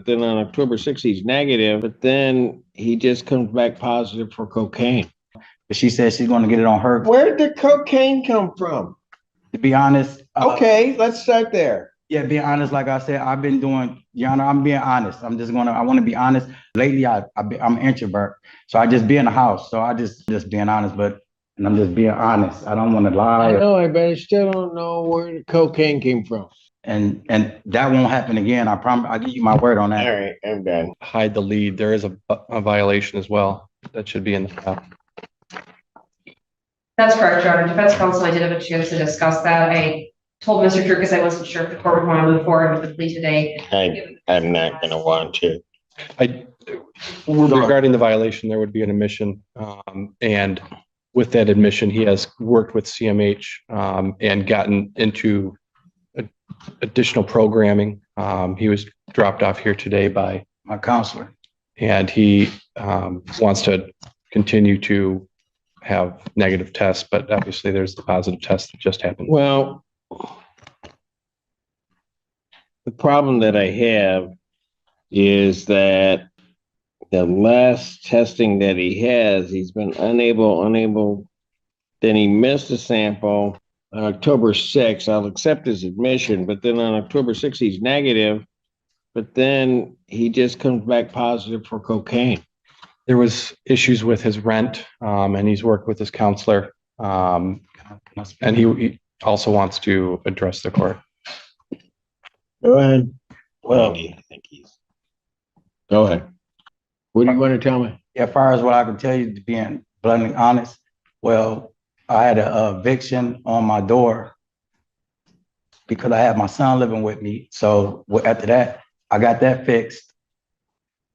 Then on October 6th, he's negative, but then he just comes back positive for cocaine. But she said she's going to get it on her. Where did the cocaine come from? To be honest. Okay, let's start there. Yeah, being honest, like I said, I've been doing, Your Honor, I'm being honest. I want to be honest. Lately, I'm an introvert. So I just be in the house. So I just being honest, and I'm just being honest. I don't want to lie. I know, but I still don't know where the cocaine came from. And that won't happen again. I promise. I give you my word on that. All right, I'm done. Hide the lead. There is a violation as well. That should be in the file. That's correct, Your Honor. Defense counsel, I did have a chance to discuss that. I told Mr. Turkis I wasn't sure if the court would want to move forward with the plea today. I'm not going to want to. Regarding the violation, there would be an admission, and with that admission, he has worked with CMH and gotten into additional programming. He was dropped off here today by my counselor, and he wants to continue to have negative tests, but obviously there's the positive test that just happened. Well, the problem that I have is that the last testing that he has, he's been unable. Then he missed a sample on October 6th. I'll accept his admission, but then on October 6th, he's negative, but then he just comes back positive for cocaine. There was issues with his rent, and he's worked with his counselor, and he also wants to address the court. Go ahead. Well, I think he's. Go ahead. What do you want to tell me? As far as what I can tell you, being bluntly honest, well, I had an eviction on my door because I had my son living with me. So after that, I got that fixed.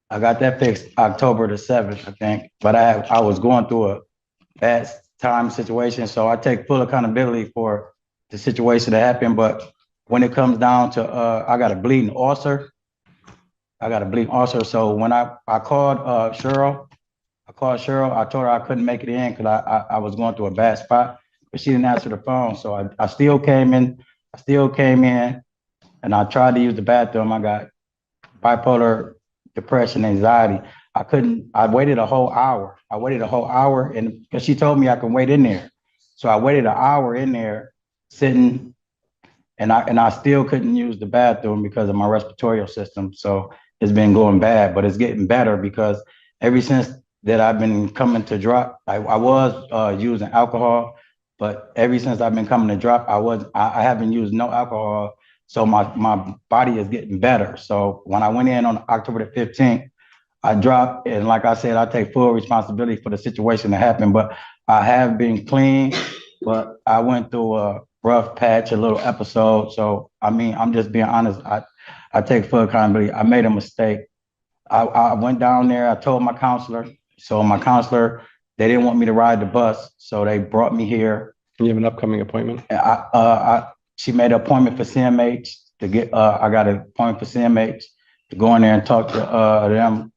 October the 7th, I think. But I was going through a bad time situation. So I take full accountability for the situation that happened. But when it comes down to, I got a bleeding ulcer. So when I called Cheryl, I told her I couldn't make it in because I was going through a bad spot, but she didn't answer the phone. So I still came in. And I tried to use the bathroom. I got bipolar depression, anxiety. I waited a whole hour. And because she told me I can wait in there. So I waited an hour in there sitting, and I still couldn't use the bathroom because of my respiratory system. So it's been going bad, but it's getting better because ever since that I've been coming to drop, I was using alcohol, but ever since I've been coming to drop, I haven't used no alcohol. So my body is getting better. So when I went in on October the 15th, I dropped, and like I said, I take full responsibility for the situation that happened, but I have been clean, but I went through a rough patch, a little episode. So, I mean, I'm just being honest. I take full accountability. I made a mistake. I went down there, I told my counselor. So my counselor, they didn't want me to ride the bus. So they brought me here. You have an upcoming appointment? She made an appointment for CMH to get, I got an appointment for CMH to go in there and talk to them.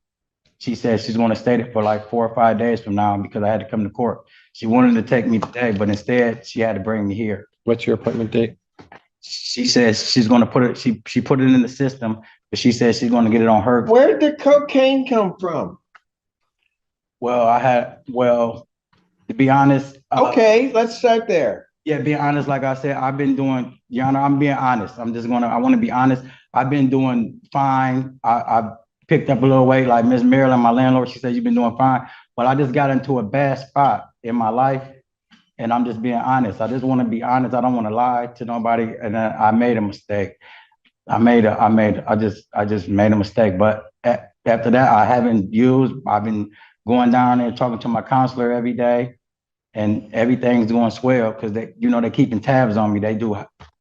She said she's going to stay there for like 4 or 5 days from now because I had to come to court. She wanted to take me today, but instead she had to bring me here. What's your appointment date? She says she's going to put it, she put it in the system, but she says she's going to get it on her. Where did the cocaine come from? Well, to be honest. Okay, let's start there. Yeah, being honest, like I said, I've been doing, Your Honor, I'm being honest. I want to be honest. I've been doing fine. I picked up a little weight, like Miss Marilyn, my landlord, she said, you've been doing fine. But I just got into a bad spot in my life. And I'm just being honest. I just want to be honest. I don't want to lie to nobody. And I made a mistake. I just made a mistake. But after that, I've been going down there talking to my counselor every day. And everything's going swell because they're keeping tabs on me. They do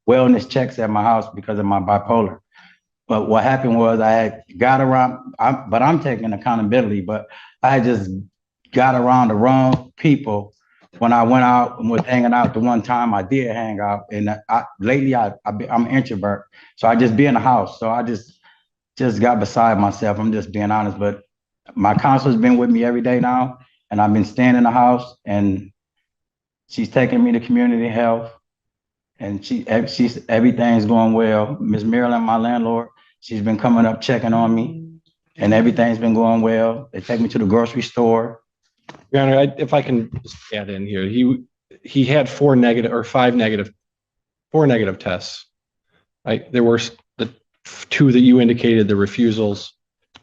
wellness checks at my house because of my bipolar. But what happened was I had got around, but I'm taking accountability, but I just got around the wrong people when I went out and was hanging out. The one time I did hang out, and lately I'm an introvert. So I just be in the house. So I just got beside myself. I'm just being honest, but my counselor's been with me every day now, and I've been staying in the house, and she's taking me to community health, and everything's going well. Miss Marilyn, my landlord, she's been coming up checking on me. and everything's been going well. They take me to the grocery store. Your Honor, if I can just add in here, he had four negative tests. There were the two that you indicated, the refusals.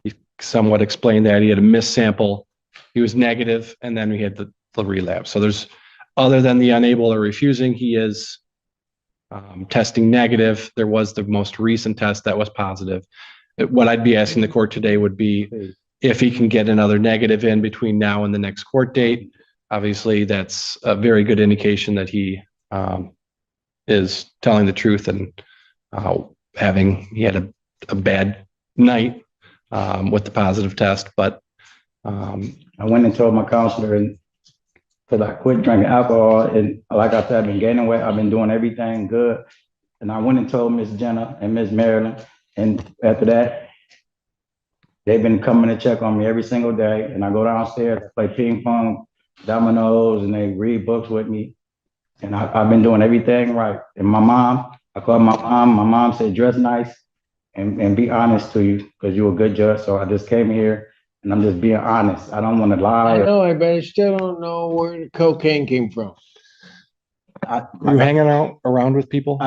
He somewhat explained that he had a missed sample. He was negative, and then we had the relapse. So there's, other than the unable or refusing, he is testing negative. There was the most recent test that was positive. What I'd be asking the court today would be if he can get another negative in between now and the next court date. Obviously, that's a very good indication that he is telling the truth and he had a bad night with the positive test. But I went and told my counselor, and because I quit drinking alcohol, and like I said, I've been gaining weight. I've been doing everything good. And I went and told Miss Jenna and Miss Marilyn. And after that, they've been coming to check on me every single day. And I go downstairs, I play ping pong, dominoes, and they read books with me. And I've been doing everything right. And my mom, I called my mom. My mom said, dress nice and be honest to you, because you're a good judge. So I just came here and I'm just being honest. I don't want to lie. I know, but I still don't know where the cocaine came from. were you hanging out around with people?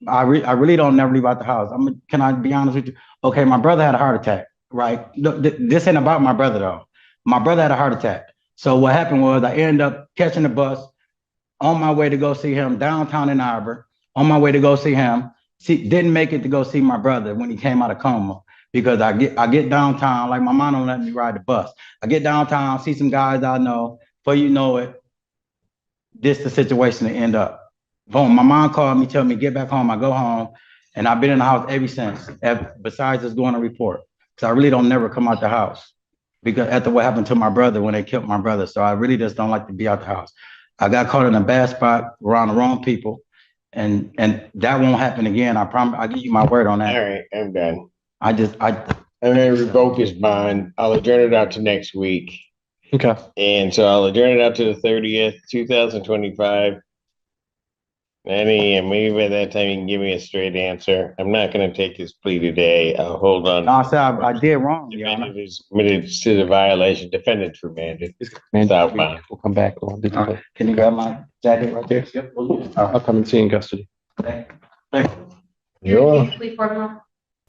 I really don't never leave out the house. Can I be honest with you? Okay, my brother had a heart attack, right? This ain't about my brother though. My brother had a heart attack. So what happened was I ended up catching the bus on my way to go see him downtown in Arbor, on my way to go see him. Didn't make it to go see my brother when he came out of coma, because I get downtown, like my mom don't let me ride the bus. I get downtown, see some guys I know, before you know it, this the situation to end up. Boom, my mom called me, tell me, get back home. I go home, and I've been in the house ever since, besides just going to report. Because I really don't never come out the house, because after what happened to my brother when they killed my brother. So I really just don't like to be out the house. I got caught in a bad spot around the wrong people, and that won't happen again. I promise. I give you my word on that. All right, I'm done. I'm gonna revoke his bond. I'll adjourn it out to next week. Okay. And so I'll adjourn it out to the 30th, 2025. And maybe by that time you can give me a straight answer. I'm not going to take his plea today. I'll hold on. No, I said I did wrong. Defendant is admitted to the violation. Defendant's remanded. Southbound. We'll come back. Can you grab my jacket right there? Yep. I'll come and see you in custody. Thank you. Sure.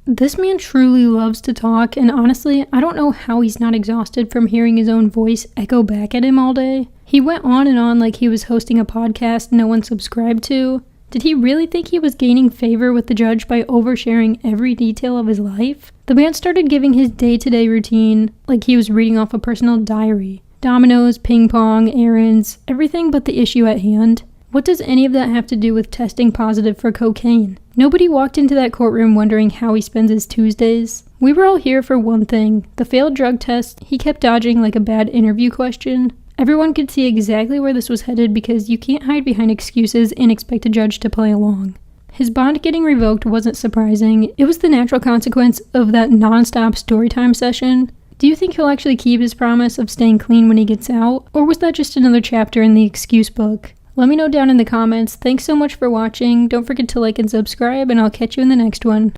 This man truly loves to talk, and honestly, I don't know how he's not exhausted from hearing his own voice echo back at him all day. He went on and on like he was hosting a podcast no one subscribed to. Did he really think he was gaining favor with the judge by oversharing every detail of his life? The man started giving his day-to-day routine like he was reading off a personal diary. Dominoes, ping pong, errands, everything but the issue at hand. What does any of that have to do with testing positive for cocaine? Nobody walked into that courtroom wondering how he spends his Tuesdays. We were all here for one thing, the failed drug test. He kept dodging like a bad interview question. Everyone could see exactly where this was headed because you can't hide behind excuses and expect a judge to play along. His bond getting revoked wasn't surprising. It was the natural consequence of that non-stop storytime session. Do you think he'll actually keep his promise of staying clean when he gets out? Or was that just another chapter in the excuse book? Let me know down in the comments. Thanks so much for watching. Don't forget to like and subscribe, and I'll catch you in the next one.